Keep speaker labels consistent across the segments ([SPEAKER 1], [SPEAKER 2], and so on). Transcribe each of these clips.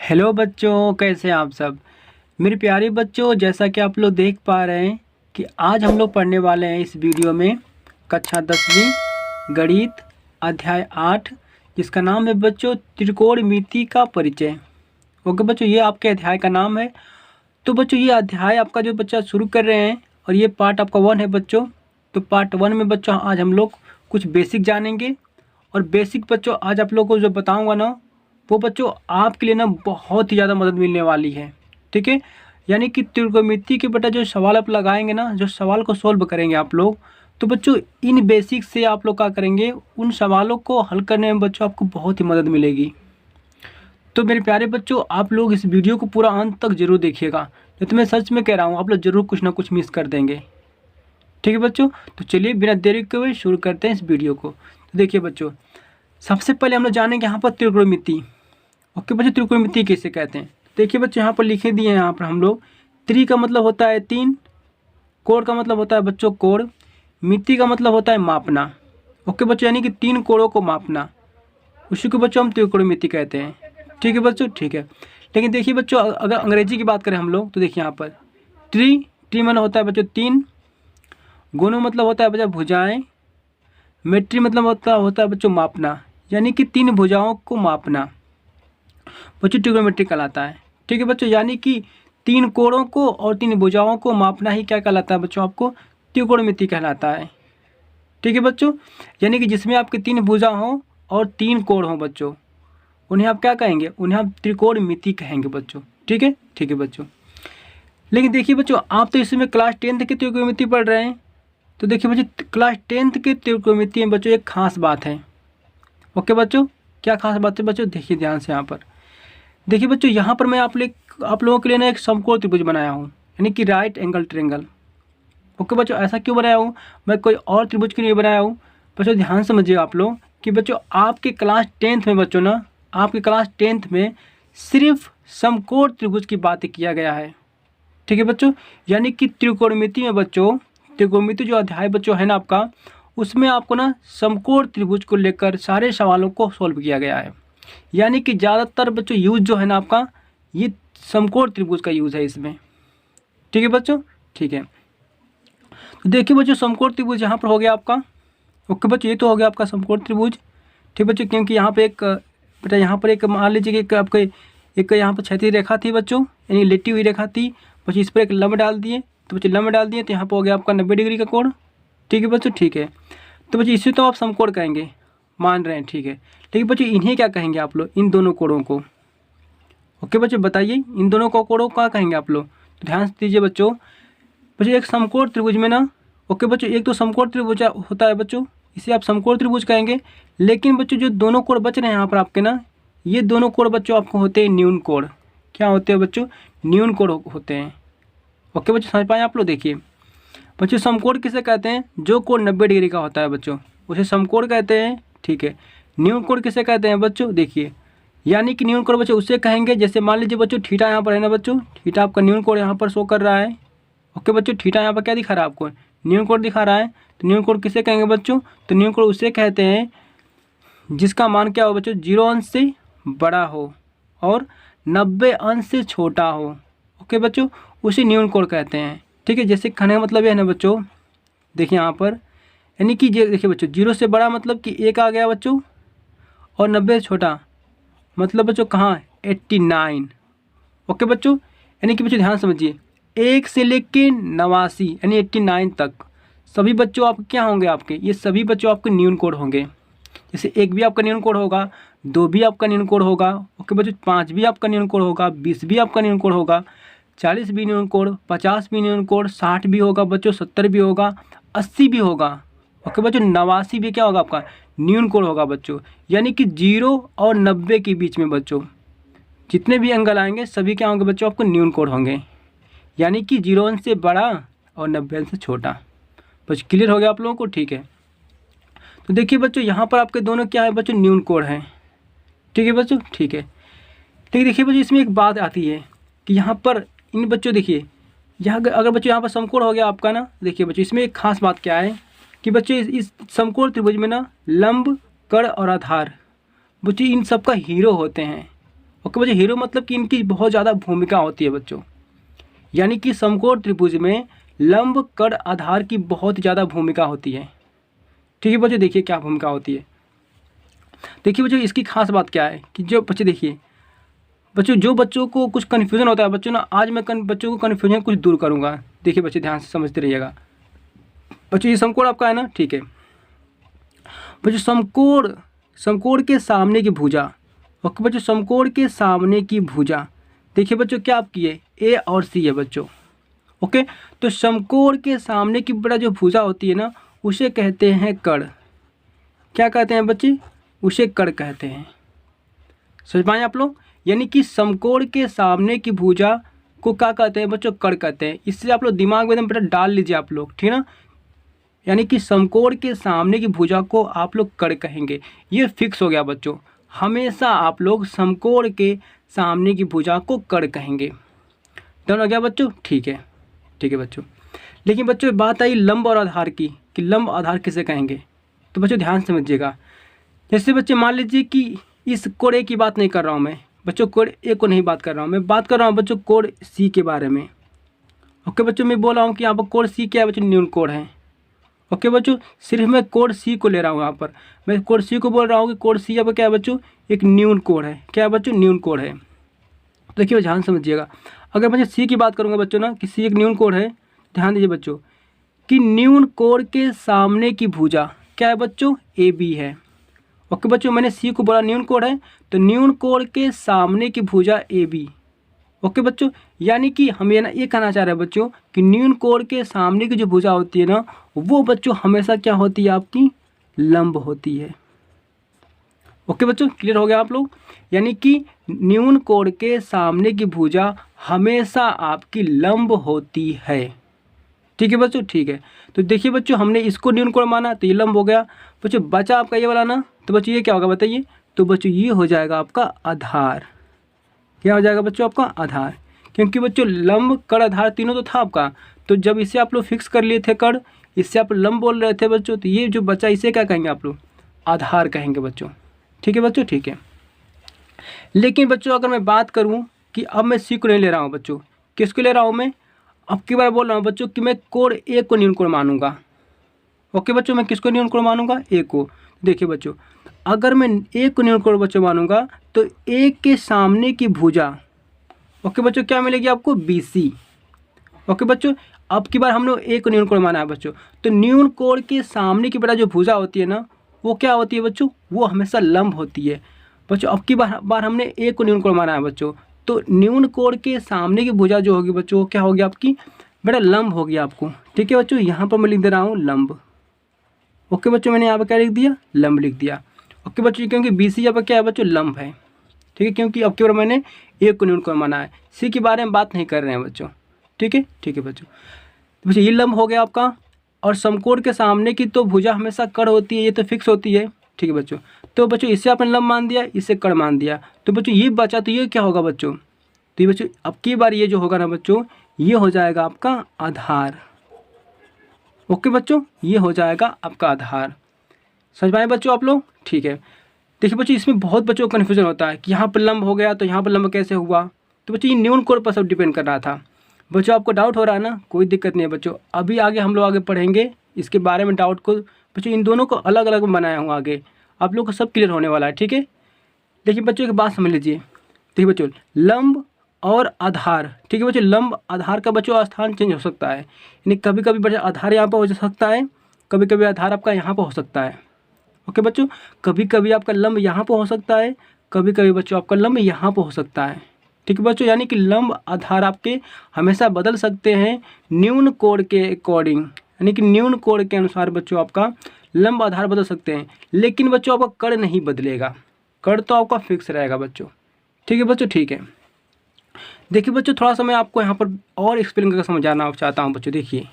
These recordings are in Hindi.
[SPEAKER 1] हेलो बच्चों, कैसे हैं आप सब। मेरे प्यारे बच्चों, जैसा कि आप लोग देख पा रहे हैं कि आज हम लोग पढ़ने वाले हैं इस वीडियो में कक्षा 10वीं गणित अध्याय 8, जिसका नाम है बच्चों त्रिकोणमिति का परिचय। ओके बच्चों, ये आपके अध्याय का नाम है। तो बच्चों ये अध्याय आपका जो बच्चा शुरू कर रहे हैं और ये पार्ट आपका 1 है बच्चों। तो पार्ट 1 में बच्चों आज हम लोग कुछ बेसिक जानेंगे और बेसिक बच्चों आज आप लोगों को जो बताऊँगा ना वो बच्चों आपके लिए ना बहुत ही ज़्यादा मदद मिलने वाली है। ठीक है, यानी कि त्रिकोणमिति के बेटा जो सवाल आप लगाएंगे ना, जो सवाल को सॉल्व करेंगे आप लोग, तो बच्चों इन बेसिक से आप लोग क्या करेंगे, उन सवालों को हल करने में बच्चों आपको बहुत ही मदद मिलेगी। तो मेरे प्यारे बच्चों, आप लोग इस वीडियो को पूरा अंत तक जरूर देखिएगा, नहीं तो मैं सच में कह रहा हूँ आप लोग जरूर कुछ ना कुछ मिस कर देंगे। ठीक है बच्चों, तो चलिए बिना देरी के हुए शुरू करते हैं इस वीडियो को। तो देखिए बच्चों, सबसे पहले हम लोग जानेंगे यहाँ पर त्रिकोणमिति। ओके बच्चों, त्रिकोणमिति किसे कहते हैं। देखिए बच्चों यहाँ पर लिखे दिए हैं, यहाँ पर हम लोग त्रि का मतलब होता है 3, कोण का मतलब होता है बच्चों कोण, मिति का मतलब होता है मापना। ओके बच्चों, यानी कि 3 कोणों को मापना, उसी को बच्चों हम त्रिकोणमिति कहते हैं। ठीक है बच्चों, ठीक है। लेकिन देखिए बच्चों, अगर अंग्रेजी की बात करें हम लोग तो देखिए यहाँ पर ट्री मतलब होता है बच्चों 3, गोनो मतलब होता है बच्चों भुजाएं, मेट्री मतलब होता है बच्चों मापना, यानी कि 3 भुजाओं को मापना बच्चों ट्रिग्नोमेट्री कहलाता है। ठीक है बच्चों, यानी कि 3 कोणों को और 3 भुजाओं को मापना ही क्या कहलाता है बच्चों, आपको त्रिकोणमिति कहलाता है। ठीक है बच्चों, यानी कि जिसमें आपके 3 भुजा हों और 3 कोण हों बच्चों, उन्हें आप क्या कहेंगे, उन्हें आप त्रिकोणमिति कहेंगे बच्चों। ठीक है, ठीक है बच्चों। लेकिन देखिए बच्चों, आप तो इसमें क्लास 10th की त्रिकोणमिति पढ़ रहे हैं। तो देखिए बच्चों, क्लास 10th की त्रिकोणमिति में बच्चों एक खास बात है। ओके बच्चों, क्या खास बात है बच्चों, देखिए ध्यान से यहाँ पर। देखिए बच्चों, यहाँ पर मैं आप लोगों के लिए ना एक समकोण त्रिभुज बनाया हूँ, यानी कि राइट एंगल ट्रायंगल। ओके बच्चों, ऐसा क्यों बनाया हूँ, मैं कोई और त्रिभुज के लिए बनाया हूँ। बच्चों ध्यान समझिए आप लोग कि बच्चों आपके क्लास 10th में बच्चों ना, आपके क्लास 10th में सिर्फ समकोण त्रिभुज की बात किया गया है। ठीक है बच्चों, यानी कि त्रिकोणमिति में बच्चों, त्रिकोणमिति जो अध्याय बच्चों है ना आपका, उसमें आपको ना समकोण त्रिभुज को लेकर सारे सवालों को सॉल्व किया गया है। यानी कि ज़्यादातर बच्चों यूज जो है ना आपका, ये समकोण त्रिभुज का यूज़ है इसमें। ठीक है बच्चों, ठीक है। तो देखिए बच्चों, समकोण त्रिभुज यहाँ पर हो गया आपका। ओके बच्चों, ये तो हो गया आपका समकोण त्रिभुज। ठीक बच्चों, क्योंकि यहाँ पे एक बेटा, यहाँ पर एक मान लीजिए कि एक आपके एक यहाँ पर क्षैतिज रेखा थी बच्चों, यानी लेटी हुई रेखा थी बच्चों, इस पर एक लंब डाल दिए। तो बच्चों लंब डाल दिए तो यहाँ पर हो गया आपका 90 डिग्री का कोण। ठीक है बच्चों, ठीक है। तो बच्चों इसे तो आप समकोण कहेंगे, मान रहे हैं, ठीक है। लेकिन बच्चों इन्हें क्या कहेंगे आप लोग, इन दोनों कोणों को। ओके बच्चों, बताइए इन दोनों को कोणों को क्या कहेंगे आप लोग। तो ध्यान से दीजिए बच्चों। बच्चों एक समकोण त्रिभुज में ना, ओके बच्चों, एक तो समकोण त्रिभुज होता है बच्चों, इसे आप समकोण त्रिभुज कहेंगे। लेकिन बच्चों जो दोनों कोण बच रहे हैं यहाँ पर आपके ना, ये दोनों कोण बच्चों आपको होते हैं न्यून कोण। क्या होते हैं बच्चों, न्यून कोण होते हैं। ओके बच्चों, समझ पाए आप लोग। देखिए बच्चों, समकोण किसे कहते हैं, जो कोण 90 डिग्री का होता है बच्चों, उसे समकोण कहते हैं। ठीक है, न्यून कोण किसे कहते हैं बच्चों, देखिए, यानी कि न्यून कोण बच्चों उसे कहेंगे, जैसे मान लीजिए बच्चों थीटा यहाँ पर है ना बच्चों, थीटा आपका न्यून कोण यहाँ पर शो कर रहा है। ओके बच्चों, थीटा यहाँ पर क्या दिखा रहा है आपको, न्यून कोण दिखा रहा है। तो न्यून कोण किसे कहेंगे बच्चों, तो न्यून कोण उसे कहते हैं जिसका मान क्या हो बच्चों, 0 अंश से बड़ा हो और 90 अंश से छोटा हो। ओके बच्चों, उसे न्यून कोण कहते हैं। ठीक है, जैसे कहने का मतलब यह है ना बच्चों, देखिए यहाँ पर, यानी कि देखिए बच्चों 0 से बड़ा मतलब कि 1 आ गया बच्चों, और 90 से छोटा मतलब बच्चों कहाँ, 89। ओके बच्चों, यानी कि बच्चों ध्यान समझिए, 1 से लेके 89 यानी 89 तक सभी बच्चों आपके क्या होंगे, आपके ये सभी बच्चों आपके न्यून कोण होंगे। जैसे 1 भी आपका न्यून कोण होगा, 2 भी आपका न्यून कोण होगा। ओके बच्चों, 5 भी आपका न्यून कोण होगा, 20 भी आपका न्यून कोण होगा, 40 भी न्यून कोण, 50 भी न्यून कोण, 60 भी होगा बच्चों, 70 भी होगा, 80 भी होगा। ओके बच्चों, 89 भी क्या होगा आपका, न्यून कोण होगा बच्चों। यानी कि 0 और 90 के बीच में बच्चों जितने भी एंगल आएंगे सभी क्या होंगे बच्चों, आपको न्यून कोण होंगे। यानी कि 0 अंश से बड़ा और 90 अंश से छोटा। बस क्लियर हो गया आप लोगों को, ठीक है। तो देखिए बच्चों, यहाँ पर आपके दोनों क्या है बच्चों, न्यून कोण हैं। ठीक है बच्चों, ठीक है। लेकिन देखिए बच्चों, इसमें एक बात आती है कि यहाँ पर इन बच्चों देखिए, यहाँ अगर बच्चों यहाँ पर समकोण हो गया आपका ना, देखिए बच्चों इसमें एक खास बात क्या है कि बच्चों इस समकोण त्रिभुज में ना लंब, कर्ण और आधार बच्चों इन सब का हीरो होते हैं। ओके बच्चों, हीरो मतलब कि इनकी बहुत ज़्यादा भूमिका होती है बच्चों, यानी कि समकोण त्रिभुज में लंब कड़ आधार की बहुत ज़्यादा भूमिका होती है। ठीक है बच्चों, देखिए क्या भूमिका होती है। देखिए बच्चों, इसकी खास बात क्या है कि जो बच्चे देखिए बच्चों, जो बच्चों को कुछ कन्फ्यूज़न होता है बच्चों ना, आज मैं बच्चों को कन्फ्यूजन कुछ दूर करूँगा। देखिए बच्चे ध्यान से समझते रहिएगा। बच्चों ये समकोण आपका है ना, ठीक है बच्चों, समकोण के सामने की भुजा। ओके बच्चों, समकोण के सामने की भुजा देखिए बच्चों क्या आपकी है, ए और सी है बच्चों। ओके, तो समकोण के सामने की बड़ा जो भुजा होती है ना, उसे कहते हैं कड़। क्या कहते हैं बच्चे, उसे कड़ कहते हैं। समझ पाए आप लोग, यानी कि समकोण के सामने की भुजा को क्या कहते हैं बच्चों, कड़ कहते हैं। इससे आप लोग दिमाग में एकदम बेटा डाल लीजिए आप लोग, ठीक है ना। यानी कि समकोण के सामने की भुजा को आप लोग कड़ कहेंगे, ये फिक्स हो गया बच्चों। हमेशा आप लोग समकोण के सामने की भुजा को कड़ कहेंगे। डन हो गया बच्चों, ठीक है, ठीक है बच्चों। लेकिन बच्चों बात आई लंब और आधार की, कि लंब आधार किसे कहेंगे। तो बच्चों ध्यान समझिएगा। जैसे बच्चे मान लीजिए कि इस कोण ए की बात नहीं कर रहा हूँ मैं बच्चों, कोण ए को नहीं बात कर रहा हूँ मैं, बात कर रहा हूँ बच्चों कोण सी के बारे में। ओके बच्चों, मैं बोल रहा हूँ कि यहाँ पर कोण सी क्या है बच्चों, न्यून कोण है। ओके बच्चों, सिर्फ मैं कोण सी को ले रहा हूँ यहाँ पर, मैं कोण सी को बोल रहा हूँ कि कोण सी यहाँ पर क्या है बच्चों, एक न्यून कोण है। क्या है बच्चों, न्यून कोण है। देखिए ध्यान समझिएगा, अगर मैं सी की बात करूँगा बच्चों ना, कि सी एक न्यून कोण है, ध्यान दीजिए बच्चों कि न्यून कोण के सामने की भुजा क्या है बच्चों, ए बी है। ओके बच्चों, मैंने सी को बोला न्यून कोण है, तो न्यून कोण के सामने की भुजा ए बी। ओके बच्चों, यानी कि हम ये कहना चाह रहे हैं बच्चों कि न्यून कोण के सामने की जो भुजा होती है ना, वो बच्चों हमेशा क्या होती है, आपकी लंब होती है। ओके बच्चों, क्लियर हो गया आप लोग। यानी कि न्यून कोण के सामने की भुजा हमेशा आपकी लंब होती है। ठीक है बच्चों, ठीक है। तो देखिए बच्चों, हमने इसको न्यून कोण माना तो ये लंब हो गया। बच्चों बचा आपका ये वाला ना, तो बच्चों ये क्या होगा बताइए। तो बच्चों ये हो जाएगा आपका आधार। क्या हो जाएगा बच्चों, आपका आधार। क्योंकि बच्चों लंब कड़ आधार तीनों तो था आपका, तो जब इसे आप लोग फिक्स कर लिए थे कड़, इससे आप लंब बोल रहे थे बच्चों, तो ये जो बचा इसे क्या कहेंगे आप लोग, आधार कहेंगे बच्चों। ठीक है बच्चों, ठीक है। लेकिन बच्चों अगर मैं बात करूँ कि अब मैं सी को नहीं ले रहा हूँ बच्चों, किसको ले रहा हूँ मैं, अब की बार बोल रहा हूँ बच्चों कि मैं कोण ए को न्यून कोण मानूंगा। ओके बच्चों, मैं किसको न्यून कोण मानूंगा, ए को। देखिए बच्चों, अगर मैं ए को न्यून कोण बच्चों मानूंगा तो ए के सामने की भुजा, ओके बच्चों, क्या मिलेगी आपको, बी सी। ओके बच्चों, अब की बार हम लोग ए को न्यून कोण माना है बच्चों, तो न्यून कोण के सामने की बड़ा जो भुजा होती है ना, वो क्या होती है बच्चों, वो हमेशा लंब होती है बच्चों। अब की बार हमने ए को न्यून कोण माना है बच्चों, तो न्यून कोण के सामने की भुजा जो होगी बच्चों, वो क्या होगी आपकी, बेटा लंब होगी आपको। ठीक है बच्चों, यहाँ पर मैं लिख दे रहा हूँ लंब। ओके बच्चों, मैंने यहाँ पर क्या लिख दिया, लंब लिख दिया। ओके बच्चों, क्योंकि बी सी यहाँ पर क्या है बच्चों, लंब है। ठीक है, क्योंकि अब की बार मैंने ए को न्यून कोण माना है, सी के बारे में बात नहीं कर रहे हैं बच्चों। ठीक है, ठीक है बच्चों। तो बच्चों ये लंब हो गया आपका, और समकोण के सामने की तो भुजा हमेशा कड़ होती है, ये तो फिक्स होती है। ठीक है बच्चों, तो बच्चों इसे आपने लंब मान दिया, इसे कड़ मान दिया, तो बच्चों ये बचा, तो ये क्या होगा बच्चों, तो ये बच्चों अब की बार ये जो होगा ना बच्चों, ये हो जाएगा आपका आधार। ओके बच्चों, ये हो जाएगा आपका आधार। समझ पाए बच्चों आप लोग, ठीक है। देखिए बच्चों, इसमें बहुत बच्चों को कन्फ्यूजन होता है कि यहाँ पर लंब हो गया तो यहाँ पर लंब कैसे हुआ। तो बच्चों ये न्यून कोण पर सब डिपेंड कर रहा था। बच्चों आपको डाउट हो रहा है ना, कोई दिक्कत नहीं है बच्चों, अभी आगे हम लोग आगे पढ़ेंगे इसके बारे में डाउट को। बच्चों इन दोनों को अलग अलग बनाया हूँ, आगे आप लोग को सब क्लियर होने वाला है। ठीक है, देखिए बच्चों एक बात समझ लीजिए। देखिए बच्चों, लंब और आधार, ठीक है बच्चों, लंब आधार का बच्चों स्थान चेंज हो सकता है, यानी कभी कभी बच्चों आधार यहाँ पर हो सकता है, कभी कभी आधार आपका यहाँ पर हो सकता है। ओके बच्चों, कभी कभी आपका लंब यहाँ पर हो सकता है, कभी कभी बच्चों आपका लंब यहाँ पर हो सकता है। ठीक है बच्चों, यानी कि लंब आधार आपके हमेशा बदल सकते हैं न्यून कोण के अकॉर्डिंग, यानी कि न्यून कोण के अनुसार बच्चों आपका लंब आधार बदल सकते हैं, लेकिन बच्चों आपका कड़ नहीं बदलेगा, कड़ तो आपका फिक्स रहेगा बच्चों। ठीक है बच्चों, ठीक है। देखिए बच्चों, थोड़ा सा मैं आपको यहाँ पर और एक्सप्लेन करके समझाना चाहता हूँ बच्चों। देखिए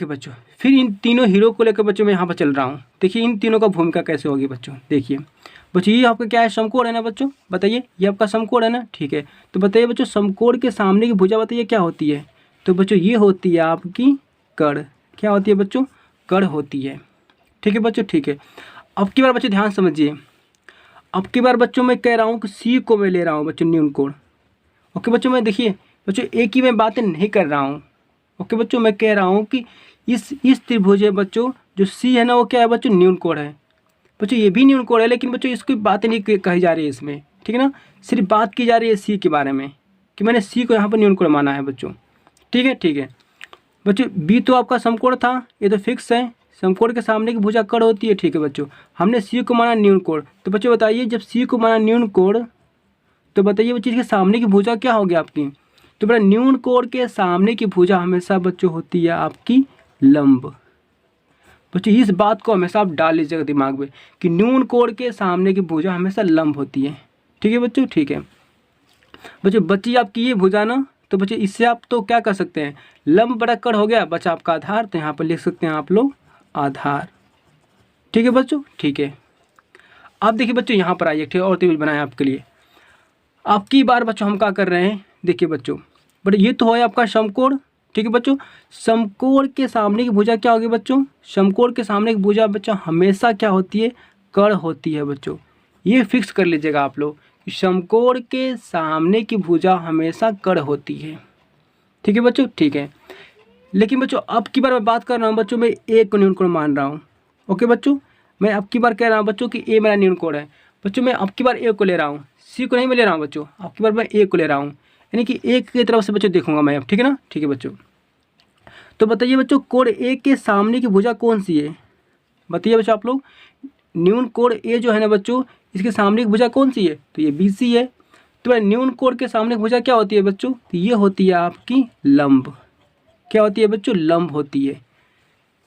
[SPEAKER 1] बच्चों, फिर इन तीनों हीरो को लेकर बच्चों मैं यहाँ पर चल रहा हूँ। देखिए इन तीनों का भूमिका कैसे होगी बच्चों। देखिए बच्चों, ये आपका क्या है, समकोण है ना बच्चों, बताइए ये आपका समकोण है ना। ठीक है, तो बताइए बच्चों, समकोण के सामने की भुजा बताइए क्या होती है। तो बच्चों ये होती है आपकी कड़। क्या होती है बच्चों, कड़ होती है। ठीक है बच्चों, ठीक है। अब की बार बच्चों ध्यान समझिए, अब की बार बच्चों मैं कह रहा हूँ कि सी को मैं ले रहा हूँ बच्चों न्यून कोण। ओके बच्चों, मैं देखिए बच्चों एक ही मैं बातें नहीं कर रहा हूँ। ओके बच्चों, मैं कह रहा हूँ कि इस त्रिभुज है बच्चों, जो सी है ना वो क्या है बच्चों, न्यून कोण है। बच्चों ये भी न्यून कोण है, लेकिन बच्चों इसकी बातें नहीं कही जा रही है इसमें, ठीक है ना। सिर्फ बात की जा रही है सी के बारे में कि मैंने सी को यहाँ पर न्यून कोण माना है बच्चों। ठीक है, ठीक है बच्चों। बी तो आपका समकोण था, ये तो फिक्स है। समकोण के सामने की भुजा कड़ होती है। ठीक है बच्चों, हमने सी को माना न्यून कोण। तो बच्चों बताइए, जब सी को माना न्यून कोण तो बताइए बच्चों इसके सामने की भुजा क्या होगी आपकी। तो बेटा न्यून कोण के सामने की भुजा हमेशा बच्चों होती है आपकी लंब। बच्चों इस बात को हमेशा आप डाल लीजिएगा दिमाग में कि न्यून कोण के सामने की भुजा हमेशा लंब होती है। ठीक है बच्चों, ठीक है बच्चों। बची आपकी ये भुजा ना, तो बच्चों इससे आप तो क्या कर सकते हैं, लंब बटा कड़ हो गया, बचा आपका आधार। तो यहाँ पर लिख सकते हैं आप लोग आधार। ठीक है बच्चों, ठीक है। आप देखिए बच्चों यहाँ पर आइए, ठीक है, और त्रिभुज बनाए आपके लिए। आपकी बार बच्चों हम क्या कर रहे हैं, देखिए बच्चों, बट ये तो है आपका समकोण। ठीक है बच्चों, समकोण के सामने की भुजा क्या होगी बच्चों, समकोण के सामने की भुजा बच्चों हमेशा क्या होती है, कड़ होती है बच्चों। ये फिक्स कर लीजिएगा आप लोग कि समकोण के सामने की भुजा हमेशा कड़ होती है। ठीक है बच्चों, ठीक है। लेकिन बच्चों अब की बार मैं बात कर रहा हूँ बच्चों, मैं ए को न्यून कोण मान रहा हूँ। ओके बच्चों, मैं अब की बार कह रहा हूँ बच्चों कि ए मेरा न्यून कोण है। बच्चों मैं अब की बार ए को ले रहा हूँ, सी को नहीं मैं ले रहा हूँ बच्चों, अब की बार मैं ए को ले रहा हूँ, यानी कि ए की तरफ से बच्चों देखूंगा मैं अब। ठीक है ना, ठीक है बच्चों। तो बताइए बच्चों कोण ए के सामने की भुजा कौन सी है, बताइए बच्चों आप लोग। न्यून कोण ए जो है ना बच्चों, इसके सामने की भुजा कौन सी है, तो ये बी सी है। तो न्यून कोण के सामने की भुजा क्या होती है बच्चों, तो ये होती है आपकी लंब। क्या होती है बच्चों, लंब होती है।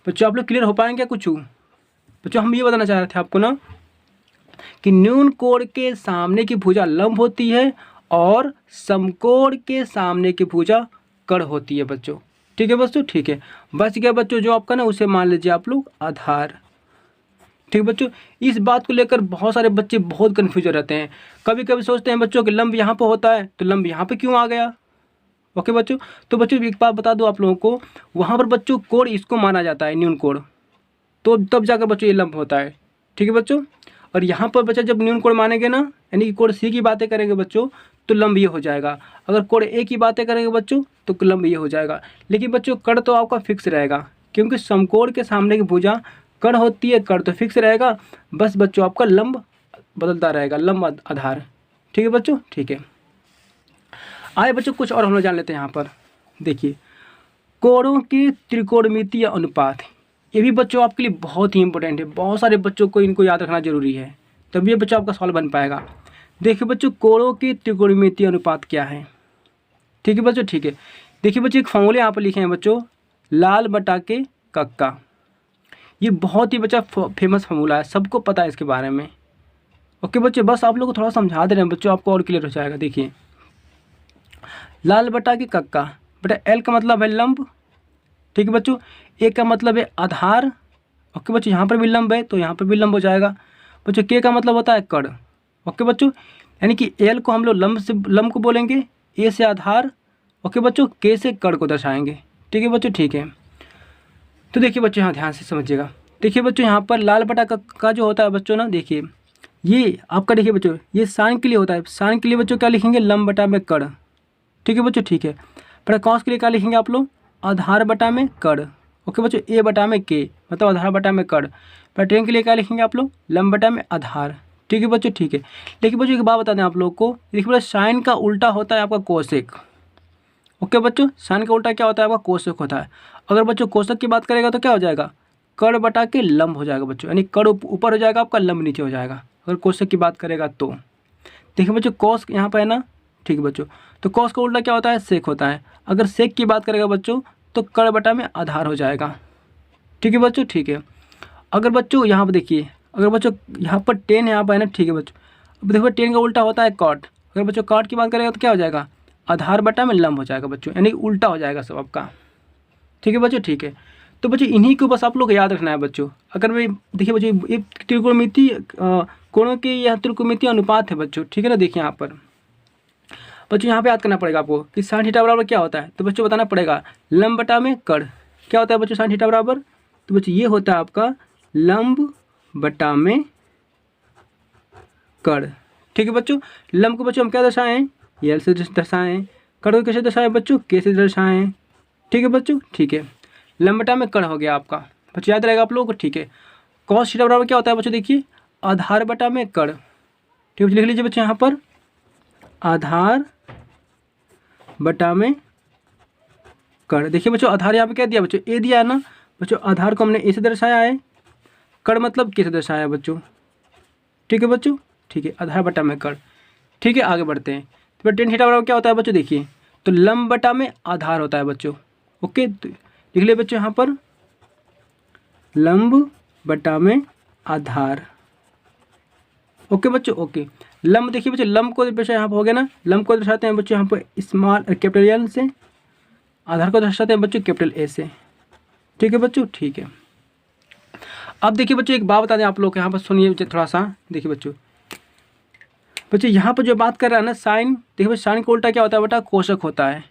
[SPEAKER 1] बच्चों आप लोग क्लियर हो पाएंगे क्या कुछ बच्चों। हम ये बताना चाह रहे थे आपको ना कि न्यून कोण के सामने की भुजा लंब होती है और समकोण के सामने की भुजा कड़ होती है बच्चों। ठीक है बच्चों, ठीक है। बच गया बच्चों जो आपका ना, उसे मान लीजिए आप लोग आधार। ठीक है बच्चों, इस बात को लेकर बहुत सारे बच्चे बहुत कन्फ्यूज रहते हैं। कभी कभी सोचते हैं बच्चों कि लंब यहाँ पर होता है तो लंब यहाँ पे क्यों आ गया। ओके बच्चों, तो बच्चों एक बात बता दो आप लोगों को, वहाँ पर बच्चों कोण इसको माना जाता है न्यून कोण, तो तब जाकर बच्चों ये लंब होता है। ठीक है बच्चों, और यहाँ पर बच्चा जब न्यून कोण मानेंगे ना, यानी कि कोण सी की बातें करेंगे बच्चों, तो लंब ये हो जाएगा। अगर कोण ए की बातें करेंगे बच्चों तो लंब ये हो जाएगा। लेकिन बच्चों कड़ तो आपका फिक्स रहेगा, क्योंकि समकोण के सामने की भुजा कड़ होती है, कड़ तो फिक्स रहेगा। बस बच्चों आपका लंब बदलता रहेगा, लंब आधार। ठीक है बच्चों, ठीक है। आए बच्चों कुछ और हम लोग जान लेते हैं यहाँ पर। देखिए कोणों के त्रिकोणमितीय अनुपात, ये भी बच्चों आपके लिए बहुत ही इंपॉर्टेंट है। बहुत सारे बच्चों को इनको याद रखना जरूरी है, तभी ये बच्चों आपका सवाल बन पाएगा। देखिए बच्चों कोणों के त्रिकोणमितीय अनुपात क्या है। ठीक है बच्चों, ठीक है। देखिए बच्चों एक फॉर्मूले यहाँ पर लिखे हैं बच्चों, लाल बटा के कक्का। ये बहुत ही बच्चा फेमस फॉर्मूला है, सबको पता है इसके बारे में। ओके बच्चों, बस आप लोग को थोड़ा समझा दे रहे हैं बच्चों, आपको और क्लियर हो जाएगा। देखिए लाल बटा के कक्का, बेटा एल का मतलब है लंब। ठीक है बच्चों, ए का मतलब है आधार। ओके बच्चों, यहाँ पर भी लंब है तो यहाँ पर भी लंब हो जाएगा। बच्चों के का मतलब होता है कड़। ओके बच्चों, यानी कि एल को हम लोग लंब को बोलेंगे, ए से आधार। ओके बच्चों, के से कड़ को दर्शाएंगे। ठीक है बच्चों, ठीक है। तो देखिए बच्चों यहाँ ध्यान से समझिएगा। देखिए बच्चों यहाँ पर लाल बटा का जो होता है बच्चों ना, देखिए ये आपका, देखिए बच्चों ये साइन के लिए होता है। साइन के लिए बच्चों क्या लिखेंगे, लंब बटा में कड़। ठीक है बच्चों, ठीक है। पर कॉस के लिए क्या लिखेंगे आप लोग, आधार बटा में कड़। ओके बच्चों, ए बटा में के मतलब आधार बटा में कड़। पर टेन के लिए क्या लिखेंगे आप लोग, लंब बटा में आधार। ठीक है बच्चों, ठीक है। लेकिन बच्चों एक बात बता दें आप लोग को, देखिए बच्चों साइन का उल्टा होता है आपका कोसेक। ओके बच्चों, साइन का उल्टा क्या होता है आपका, कोसेक होता है। अगर बच्चों कोसेक की बात करेगा तो क्या हो जाएगा, कड़ बटा के लंब हो जाएगा बच्चों, यानी कड़ ऊपर हो जाएगा आपका, लंब नीचे हो जाएगा अगर कोसेक की बात करेगा तो। देखिए बच्चों कॉस यहाँ पर है ना। ठीक है बच्चों, तो कॉस का उल्टा क्या होता है, सेक होता है। अगर सेक की बात करेगा बच्चों तो कड़ बटा में आधार हो जाएगा। ठीक है बच्चों, ठीक है। अगर बच्चों यहाँ पर देखिए, अगर बच्चों यहाँ पर टेन यहाँ पर है ना। ठीक है बच्चों, अब देखो टेन का उल्टा होता है कॉट। अगर बच्चों कॉट की बात करेगा तो क्या हो जाएगा, आधार बटा में लंब हो जाएगा बच्चों, यानी उल्टा हो जाएगा सब आपका। ठीक है बच्चों, ठीक है। तो बच्चों इन्हीं को बस आप लोग याद रखना है बच्चों। अगर मैं देखिए बच्चों ये त्रिकोणमिति कोणों के यह त्रिकोणमितीय अनुपात है बच्चों। ठीक है ना, देखिए यहाँ पर बच्चों यहाँ पे याद करना पड़ेगा आपको कि साइन थीटा बराबर क्या होता है। तो बच्चों बताना पड़ेगा लंब बटा में कड़। क्या होता है बच्चों साइन थीटा बराबर, तो बच्चों ये होता है आपका लंब बटा में कड़। ठीक है बच्चों, लंब को बच्चों हम क्या दर्शाएं, एल से दर्शाएं। कड़ को कैसे दर्शाएं बच्चों, के से दर्शाएं। ठीक है बच्चों, ठीक है। लंब बटा में कड़ हो गया आपका, बच्चों याद रहेगा आप लोगों को। ठीक है, कॉस थीटा बराबर क्या होता है बच्चों, देखिए आधार बटा में कड़। ठीक है, लिख लीजिए बच्चों यहाँ पर आधार बटा में कड़। देखिए बच्चों आधार यहाँ पे क्या दिया बच्चों, ए दिया है ना बच्चों। आधार को हमने ए से दर्शाया है, कड़ मतलब के से दर्शाया है बच्चों। ठीक है बच्चों, ठीक है, आधार बटा में कड़। ठीक है, आगे बढ़ते हैं। तो टेन थीटा बराबर क्या होता है बच्चों, देखिए तो लंब बटा में आधार होता है बच्चों। ओके, तो लिख लिया बच्चों यहाँ पर लंब बटा में आधार। ओके बच्चों, ओके। लंब देखिए बच्चों, लंब को बच्चों यहाँ पर हो गया ना, लंब को दर्शाते हैं बच्चों यहाँ पर स्मॉल कैपिटल एल से, आधार को दर्शाते हैं बच्चों कैपिटल ए से। ठीक है बच्चों, ठीक है। अब देखिए बच्चों एक बात बता दें आप लोग, यहाँ पर सुनिए थोड़ा सा। देखिए बच्चों यहाँ पर जो बात कर रहा है ना साइन, देखिए भाई साइन का उल्टा क्या होता है बेटा, कोसक होता है।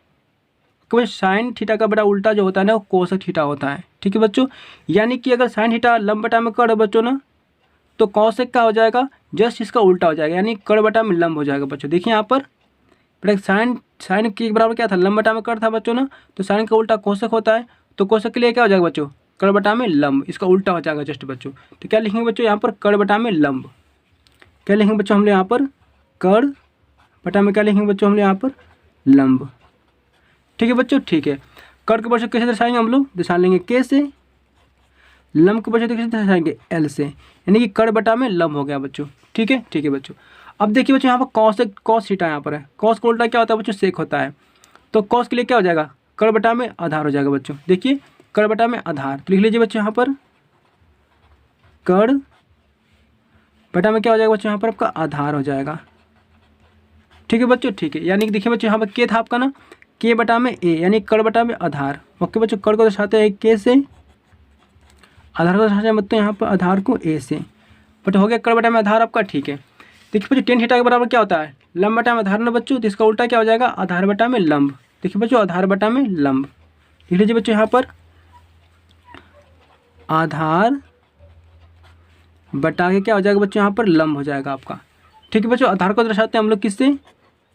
[SPEAKER 1] क्योंकि साइन थीटा का बेटा उल्टा जो होता है ना वो कोसक थीटा होता है। ठीक है बच्चों, यानी कि अगर साइन थीटा लंब बटा में कड़ बच्चों ना, तो कौशिक का हो जाएगा जस्ट इसका उल्टा हो जाएगा, यानी कड़ बटा में लंब हो जाएगा बच्चों। देखिए यहाँ पर बेटा साइन के बराबर क्या था, लंब बटा में कड़ था बच्चों ना, तो साइन का उल्टा कौशिक होता है, तो कौशिक के लिए क्या हो जाएगा बच्चों, कड़ बटा में लंब, इसका उल्टा हो जाएगा जस्ट बच्चों। तो क्या लिखेंगे बच्चों यहाँ पर कड़ बटा में लंब। क्या लिखेंगे बच्चों हमने यहाँ पर कड़ बटा में क्या लिखेंगे बच्चों हमने यहाँ पर लंब। ठीक है बच्चों, ठीक है। कड़ के बच्चों कैसे दर्शाएंगे हम लोग, दर्शा लेंगे के से, लंब के बच्चों कैसे दर्शाएंगे एल से, यानी कि कड़ बटा में लंब हो गया बच्चों। ठीक है, ठीक है बच्चों। अब देखिए बच्चों यहाँ पर कॉस थीटा यहाँ पर है, कॉस का उल्टा क्या होता है बच्चों, सेक होता है। तो कॉस के लिए क्या हो जाएगा, कड़ बटा में आधार हो जाएगा बच्चों। देखिए कड़ बटा में आधार, तो लिख लीजिए बच्चों यहाँ पर कड़ बटा में क्या हो जाएगा बच्चों, यहाँ पर आपका आधार हो जाएगा। ठीक है बच्चों, ठीक है। यानी कि देखिए बच्चों यहाँ पर के था आपका ना, के बटा में ए, यानी कड़ बटा में आधार। ओके बच्चों, कड़ को दर्शाते हैं के से, आधार को दर्शाते हैं मतलब यहाँ पर आधार को ए से। बट हो गया कड़ बटा में आधार आपका। ठीक है, देखिए बच्चों टेन थीटा के बराबर क्या होता है, लंब बटा में आधार ना बच्चों, तो इसका उल्टा क्या हो जाएगा, आधार बटा में लंब। देखिए बच्चों आधार बटा में लंब, लिख लीजिए बच्चों यहाँ पर आधार बटा के क्या हो जाएगा बच्चों, यहाँ पर लंब हो जाएगा आपका। ठीक है बच्चों, आधार को दर्शाते हैं हम लोग किससे,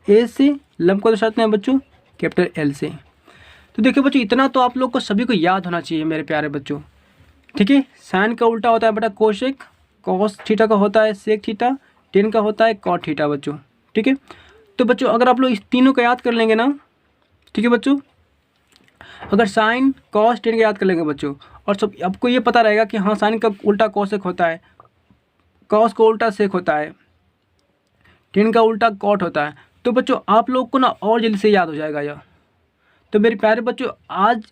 [SPEAKER 1] ए से, लंब को दर्शाते हैं बच्चों कैपिटल एल से। तो देखिए बच्चों इतना तो आप लोग को सभी को याद होना चाहिए मेरे प्यारे बच्चों। ठीक है, साइन का उल्टा होता है बेटा कोशेक, कॉस थीटा का होता है सेक थीटा, टेन का होता है कॉट थीटा बच्चों। ठीक है, तो बच्चों अगर आप लोग इस तीनों को याद कर लेंगे ना, ठीक है बच्चों, अगर साइन कॉस टेन का याद कर लेंगे बच्चों, और सब आपको ये पता रहेगा कि हाँ साइन का उल्टा कॉसेक होता है, कॉस का उल्टा सेक होता है, टेन का उल्टा कॉट होता है, तो बच्चों आप लोग को ना और जल्दी से याद हो जाएगा यह। तो मेरे प्यारे बच्चों आज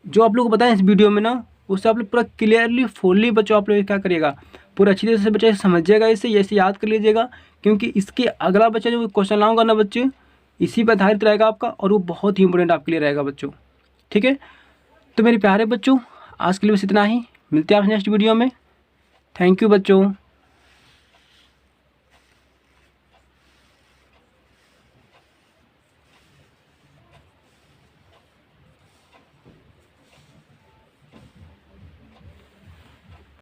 [SPEAKER 1] जो आप लोग को बताएं इस वीडियो में ना, उससे आप लोग पूरा क्लियरली फुल्ली बच्चों आप लोग क्या करिएगा, पूरा अच्छी तरह से बच्चे समझिएगा, इसे ऐसे याद कर लीजिएगा, क्योंकि इसके अगला बच्चा जो क्वेश्चन लाऊंगा ना बच्चे, इसी पर आधारित रहेगा आपका, और वो बहुत ही इंपॉर्टेंट आपके लिए रहेगा बच्चों। ठीक है, तो मेरे प्यारे बच्चों आज के लिए बस इतना ही, मिलते हैं आपसे नेक्स्ट वीडियो में। थैंक यू बच्चों।